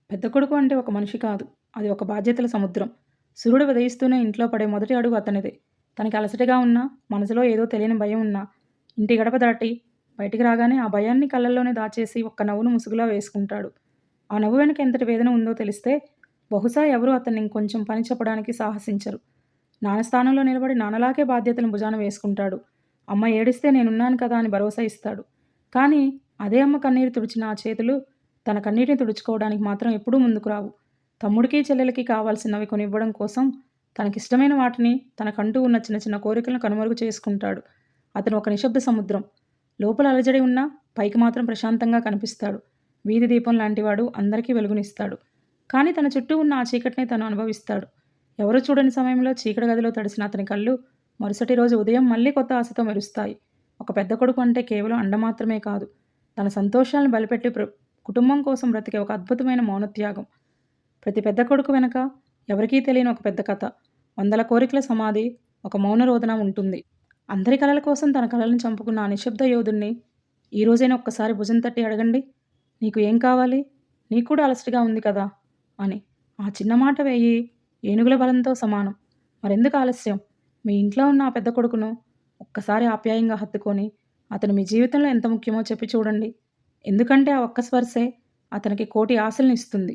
పెద్ద కొడుకు అంటే ఒక మనిషి కాదు. అది ఒక బాధ్యతల సముద్రం. సూర్యుడు ఉదయిస్తూనే ఇంట్లో పడే మొదటి అడుగు అతనిదే. తనకి అలసటగా ఉన్నా, మనసులో ఏదో తెలియని భయం ఉన్నా, ఇంటి గడప దాటి బయటికి రాగానే ఆ భయాన్ని కళ్ళల్లోనే దాచేసి ఒక్క నవ్వును ముసుగులా వేసుకుంటాడు. ఆ నవ్వు వెనక ఎంతటి వేదన ఉందో తెలిస్తే, బహుశా ఎవరూ అతన్ని ఇంకొంచెం పని చెప్పడానికి సాహసించరు. నాన్న స్థానంలో నిలబడి నాన్నలాగే బాధ్యతలను భుజాన వేసుకుంటాడు. అమ్మ ఏడిస్తే నేనున్నాను కదా అని భరోసా ఇస్తాడు. కానీ అదే అమ్మ కన్నీరు తుడిచిన ఆ చేతులు తన కన్నీటిని తుడుచుకోవడానికి మాత్రం ఎప్పుడూ ముందుకు రావు. తమ్ముడికి, చెల్లెలకి కావాల్సినవి కొనివ్వడం కోసం తనకిష్టమైన వాటిని, తనకంటూ ఉన్న చిన్న చిన్న కోరికలను కనుమరుగు చేసుకుంటాడు. అతను ఒక నిశ్శబ్ద సముద్రం. లోపల అలజడి ఉన్నా పైకి మాత్రం ప్రశాంతంగా కనిపిస్తాడు. వీధి దీపం లాంటివాడు, అందరికీ వెలుగునిస్తాడు. కానీ తన చుట్టూ ఉన్న ఆ చీకటిని తను అనుభవిస్తాడు. ఎవరూ చూడని సమయంలో చీకటి గదిలో తడిసిన అతని కళ్ళు మరుసటి రోజు ఉదయం మళ్ళీ కొత్త ఆశతో మెరుస్తాయి. ఒక పెద్ద కొడుకు అంటే కేవలం అండ మాత్రమే కాదు. తన సంతోషాలను బలిపెట్టి కుటుంబం కోసం బ్రతికే ఒక అద్భుతమైన మౌనత్యాగం. ప్రతి పెద్ద కొడుకు వెనక ఎవరికీ తెలియని ఒక పెద్ద కథ, వందల కోరికల సమాధి, ఒక మౌన రోదన ఉంటుంది. అందరి కలల కోసం తన కలలను చంపుకున్న ఆ నిశ్శబ్ద యోధుణ్ణి ఈ రోజైనా ఒక్కసారి భుజం తట్టి అడగండి, నీకు ఏం కావాలి? నీకు కూడా అలసటగా ఉంది కదా అని. ఆ చిన్న మాట వేయి ఏనుగుల బలంతో సమానం. మరెందుకు ఆలస్యం? మీ ఇంట్లో ఉన్న ఆ పెద్ద కొడుకును ఒక్కసారి ఆప్యాయంగా హత్తుకొని అతను మీ జీవితంలో ఎంత ముఖ్యమో చెప్పి చూడండి. ఎందుకంటే ఆ ఒక్క స్పర్శే అతనికి కోటి ఆశలను ఇస్తుంది.